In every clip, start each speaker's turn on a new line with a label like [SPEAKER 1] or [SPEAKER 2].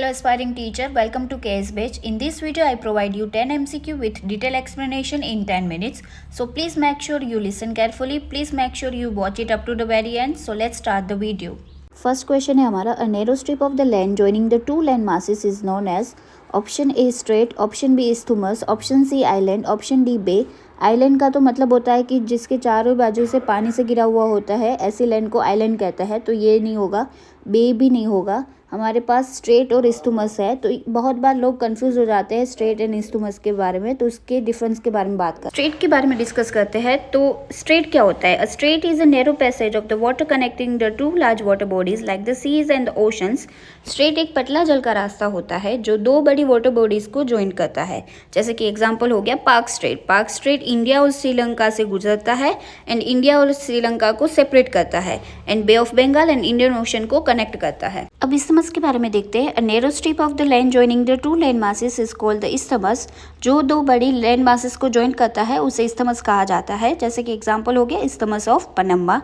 [SPEAKER 1] Hello aspiring teacher, welcome to KS Batch. In this video I provide you 10 MCQ with detailed explanation in 10 minutes. So please make sure you listen carefully. Please make sure you watch it up to the very end. So let's start the video. First question है हमारा, a narrow strip of the land joining the two land masses is known as option A strait, option B isthmus, option C island, option D bay. Island का तो मतलब होता है कि जिसके चारों बाजू से पानी से घिरा हुआ होता है, ऐसी लैंड को आइलैंड कहता है, तो ये नहीं होगा, बे भी नहीं होगा। हमारे पास स्ट्रेट और इस्थुमस है, तो बहुत बार लोग कंफ्यूज हो जाते हैं स्ट्रेट एंड इस्थुमस के बारे में, तो उसके डिफरेंस के बारे में बात करते हैं। स्ट्रेट के बारे में डिस्कस करते हैं। तो स्ट्रेट क्या होता है? A strait is a narrow passage of the water connecting the two large water bodies like the seas and the oceans. Strait एक पतला जल का रास्ता होता है जो दो बड़ी वाटर बॉडीज को ज्वाइन करता है। जैसे कि एग्जाम्पल हो गया park straight. Park straight India और श्रीलंका से गुजरता है एंड इंडिया और श्रीलंका को सेपरेट करता है and Bay of Bengal and Indian Ocean को कनेक्ट करता है। अब इस्थमस के बारे में देखते हैं। A narrow strip of the land joining the two land masses is called the isthmus. जो दो बड़ी लैंड मासेस को ज्वाइन करता है उसे इस्थमस कहा जाता है। जैसे कि एग्जांपल हो गया इस्थमस ऑफ पनामा,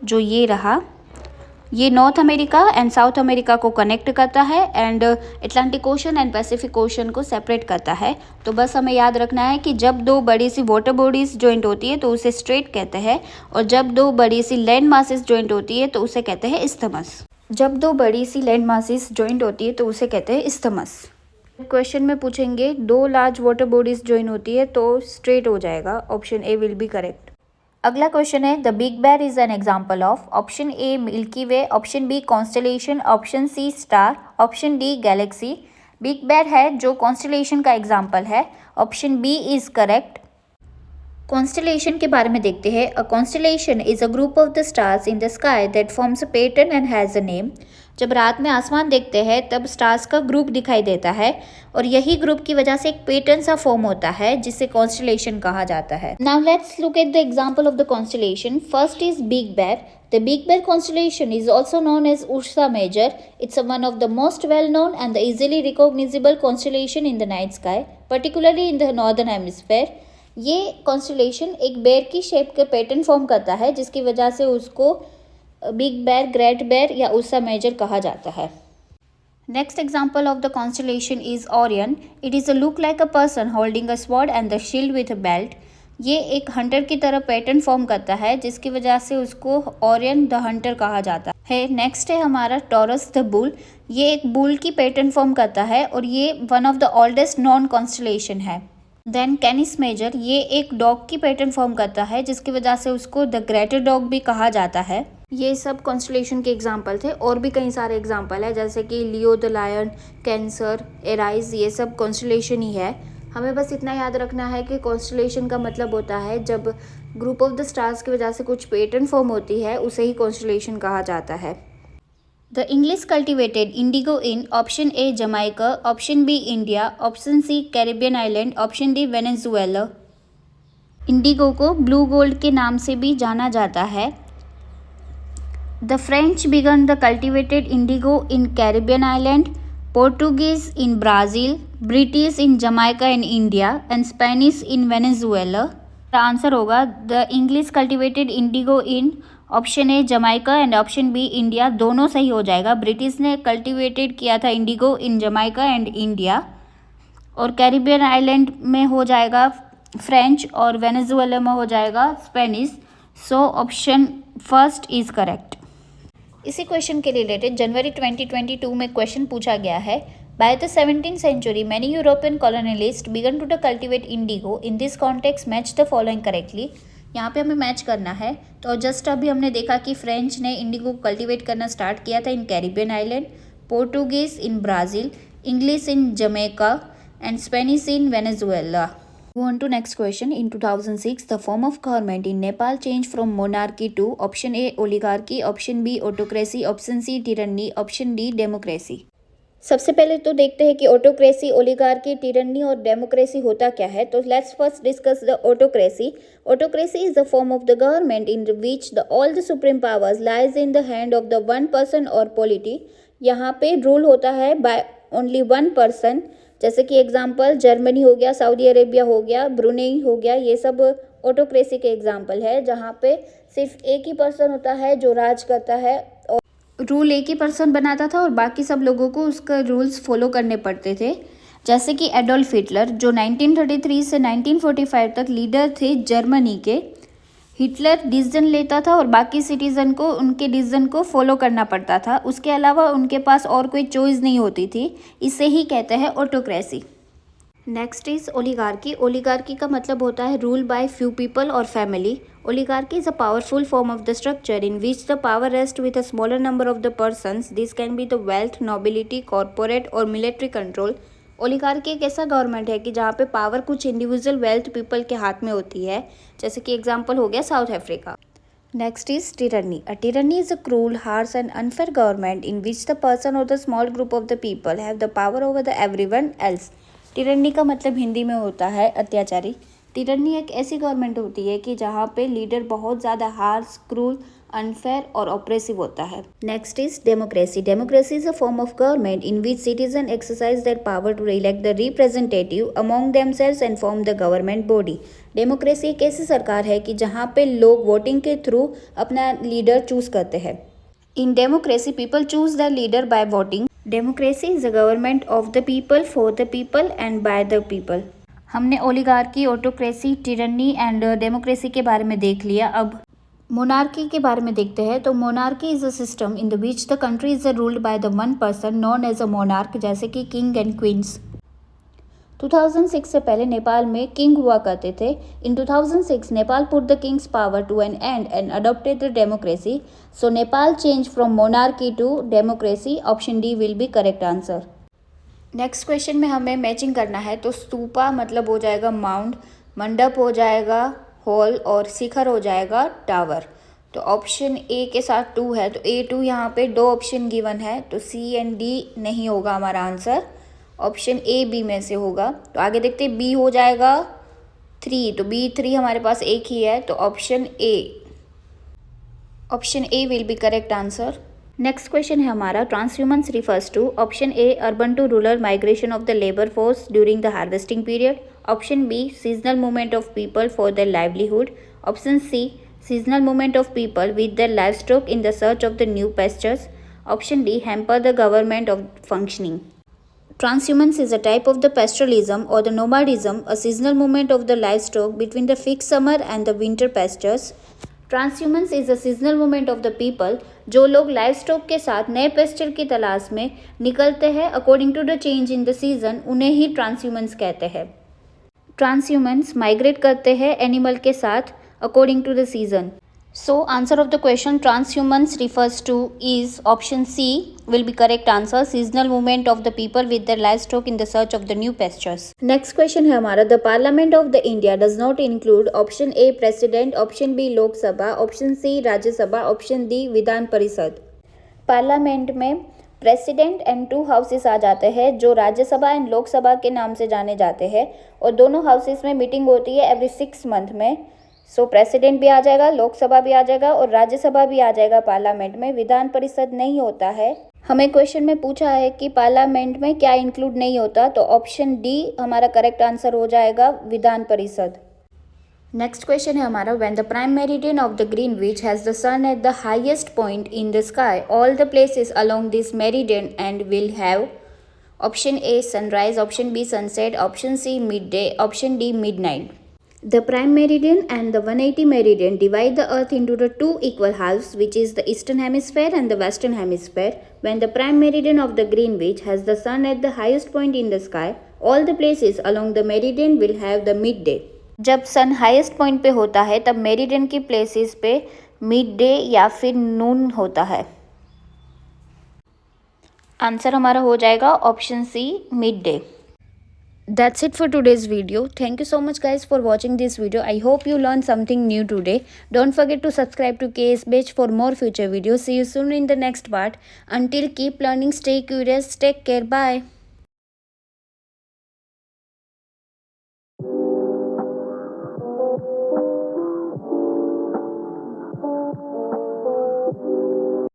[SPEAKER 1] जो ये रहा, ये north America and south America को कनेक्ट करता है and Atlantic ocean and Pacific ocean को सेपरेट करता है। तो बस हमें याद रखना है कि जब दो बड़ी सी वाटर बॉडीज ज्वाइंट होती है तो उसे स्ट्रेट कहते हैं, और जब दो बड़ी सी लैंड मासेस ज्वाइंट होती है तो उसे कहते हैं इस्थमस। जब दो बड़ी सी लैंड मासेस ज्वाइंट होती है तो उसे कहते हैं इस्थमस। क्वेश्चन में पूछेंगे दो लार्ज वाटर बॉडीज ज्वाइन होती है तो स्ट्रेट हो जाएगा, option A will be correct. अगला क्वेश्चन है, the Big Bear is an example of. Option A Milky Way, option B constellation, option C star, option D galaxy. Big Bear है जो constellation का एग्जाम्पल है, option B is correct. Constellation के बारे में देखते हैं। A constellation is a group of the stars in the sky that forms a pattern and has a name. जब रात में आसमान देखते हैं तब स्टार्स का ग्रुप दिखाई देता है और यही ग्रुप की वजह से एक पैटर्न सा फॉर्म होता है जिसे कॉन्स्टेलेशन कहा जाता है। Now let's look at the example of the constellation. First is big बेर। The Big Bear constellation is also known as Ursa Major. It's one of the most well-known and the easily recognizable constellation in the night sky, particularly in the northern hemisphere. ये constellation एक बेर की shape के pattern form करता है जिसकी वजह से उसको बिग बेर, ग्रेट बेर या उर्सा मेजर कहा जाता है। Next example of the constellation is Orion. It is a look like a person holding a sword and the shield with a belt. ये एक हंटर की तरह पैटर्न फॉर्म करता है जिसकी वजह से उसको ओरियन द हंटर कहा जाता है। नेक्स्ट है हमारा टॉरस द बुल। ये एक बुल की पैटर्न फॉर्म करता है और ये one of the oldest non constellation है। देन कैनिस मेजर, ये एक डॉग की पैटर्न फॉर्म करता है जिसकी वजह से उसको द ग्रेटर डॉग भी कहा जाता है। ये सब कॉन्स्टेलेशन के एग्जाम्पल थे, और भी कई सारे एग्जाम्पल है जैसे कि Leo the lion, Cancer, Aries, ये सब कॉन्स्टेलेशन ही है। हमें बस इतना याद रखना है कि कॉन्स्टेलेशन का मतलब होता है जब ग्रुप ऑफ द स्टार्स की वजह से कुछ पैटर्न फॉर्म होती है उसे ही कॉन्स्टेलेशन कहा जाता है। The English cultivated indigo in option A Jamaica, option B India, option C Caribbean island, option D Venezuela. Indigo को ब्लू गोल्ड के नाम से भी जाना जाता है। The French began the cultivated indigo in Caribbean island, Portuguese in Brazil, British in Jamaica and India, and Spanish in Venezuela. Answer होगा the English cultivated indigo in option A Jamaica and option B India, दोनों सही हो जाएगा। British ने cultivated किया था indigo in Jamaica and India, और Caribbean island में हो जाएगा फ्रेंच और वेनेजुएला में हो जाएगा Spanish. So option first is correct. इसी क्वेश्चन के रिलेटेड जनवरी 2022 में क्वेश्चन पूछा गया है, By the 17th century, many European colonialists began to cultivate indigo. In this context, match the following correctly. यहाँ पे हमें मैच करना है। तो जस्ट अभी हमने देखा कि फ्रेंच ने इंडिगो को कल्टिवेट करना स्टार्ट किया था in Caribbean island, Portuguese in Brazil, English in Jamaica and Spanish in Venezuela. Move on to next question. In 2006, the form of government in Nepal changed from monarchy to option A oligarchy, option B autocracy, option C tyranny, option D democracy. सबसे पहले तो देखते हैं कि autocracy, oligarchy, tyranny और democracy होता क्या है। तो let's first discuss the autocracy. Autocracy is the form of the government in which the all the supreme powers lies in the hand of the one person और polity. यहाँ पे rule होता है बाय ओनली वन पर्सन। जैसे कि example Germany हो गया, Saudi Arabia हो गया, ब्रुनेई हो गया, ये सब ऑटोक्रेसी के एग्जांपल है जहाँ पे सिर्फ एक ही पर्सन होता है जो राज करता है और रूल एक ही पर्सन बनाता था और बाकी सब लोगों को उसका रूल्स फॉलो करने पड़ते थे। जैसे कि एडोल्फ हिटलर जो 1933 से 1945 तक लीडर थे जर्मनी के। हिटलर डिसीजन लेता था और बाकी सिटीज़न को उनके डिसीजन को फॉलो करना पड़ता था। उसके अलावा उनके पास और कोई चॉइस नहीं होती थी। इसे ही कहते हैं autocracy. Next is oligarchy. Oligarchy का मतलब होता है रूल बाय फ्यू पीपल और family. Oligarchy is a powerful form of the structure in which the power rests with a smaller number of the persons. This can be the wealth, nobility, corporate or military control. Oligarchy एक ऐसा government है कि जहाँ पे power कुछ individual wealth people के हाथ में होती है, जैसे कि एग्जांपल हो गया south Africa. Next is tyranny. A tyranny is a cruel, harsh and unfair government in which the person or the small group of the people have the power over the everyone else. tyranny का मतलब हिंदी में होता है अत्याचारी। Tyranny एक ऐसी government होती है कि जहाँ पे लीडर बहुत ज़्यादा हार्श, क्रूल, अनफेयर और ऑपरेसिव होता है। Next is democracy. Democracy is a form of government in which citizen exercise their power to elect the representative among themselves and form the government body. Democracy एक ऐसी सरकार है कि जहाँ पे लोग वोटिंग के थ्रू अपना लीडर चूज करते हैं। In democracy people choose the leader by voting. Democracy is a government of the people, for the people and by the people. हमने oligarchy, autocracy, tyranny and democracy के बारे में देख लिया। अब मोनार्की के बारे में देखते हैं। तो monarchy is a system in the which the country is ruled by the one person known as a monarch, जैसे कि किंग एंड क्वींस। 2006 से पहले नेपाल में किंग हुआ करते थे। In 2006 Nepal put the king's power to an end and adopted the democracy. So Nepal change from monarchy to democracy. Option D will be correct answer. Next question में हमें मैचिंग करना है। तो स्तूपा मतलब हो जाएगा माउंट, मंडप हो जाएगा हॉल और शिखर हो जाएगा टावर। तो ऑप्शन ए के साथ 2 है, तो A2 यहाँ पे 2 ऑप्शन गिवन है, तो C एंड D नहीं होगा हमारा आंसर। ऑप्शन A B में से होगा। तो आगे देखते हैं, B हो जाएगा 3, तो B3 हमारे पास एक ही है, तो option A will be correct answer. Next question है हमारा, transhumance refers to. Option A urban to rural migration of the labour force during the harvesting period. Option B seasonal movement of people for their livelihood. Option C seasonal movement of people with their livestock in the search of the new pastures. Option D hamper the government of functioning. Transhumance is a type of the pastoralism or the nomadism, a seasonal movement of the livestock between the fixed summer and the winter pastures. Transhumance is a seasonal movement of the people. जो लोग live stock के साथ नए pasture की तलाश में निकलते हैं according to the change in the season, उन्हें ही ट्रांसह्यूमेंस कहते हैं। ट्रांसह्यूमेंस माइग्रेट करते हैं एनिमल के साथ according to the season. So answer of the question transhumance refers to is option C will be correct answer, seasonal movement of the people with their livestock in the search of the new pastures. Next question है हमारा, the Parliament of the India does not include option A President, option B लोक सभा, option C राज्य सभा, option D Vidhan Parishad. Parliament में president and 2 houses आ जाते हैं जो राज्यसभा एंड लोकसभा के नाम से जाने जाते हैं, और दोनों हाउसेस में मीटिंग होती है एवरी 6 मंथ में। सो प्रेसिडेंट भी आ जाएगा, लोकसभा भी आ जाएगा और राज्यसभा भी आ जाएगा पार्लियामेंट में। विधान परिषद नहीं होता है। हमें क्वेश्चन में पूछा है कि पार्लियामेंट में क्या इंक्लूड नहीं होता, तो ऑप्शन डी हमारा करेक्ट आंसर हो जाएगा, विधान परिषद। नेक्स्ट क्वेश्चन है हमारा, when the prime meridian of the Greenwich has the sun at the highest point in the sky, all the places along this meridian and will have. Option A sunrise, option B sunset, option C midday, option D midnight. The prime meridian and the 180 meridian divide the earth into the 2 equal halves, which is the eastern hemisphere and the western hemisphere. When the prime meridian of the Greenwich has the sun at the highest point in the sky, all the places along the meridian will have the midday. जब सन highest point पे होता है तब meridian की places पे mid day या फिर नून होता है। आंसर हमारा हो जाएगा option C midday. That's it for today's video. Thank you so much guys for watching this video. I hope you learned something new today. Don't forget to subscribe to KS Batch for more future videos. See you soon in the next part. Until keep learning, stay curious, take care, bye.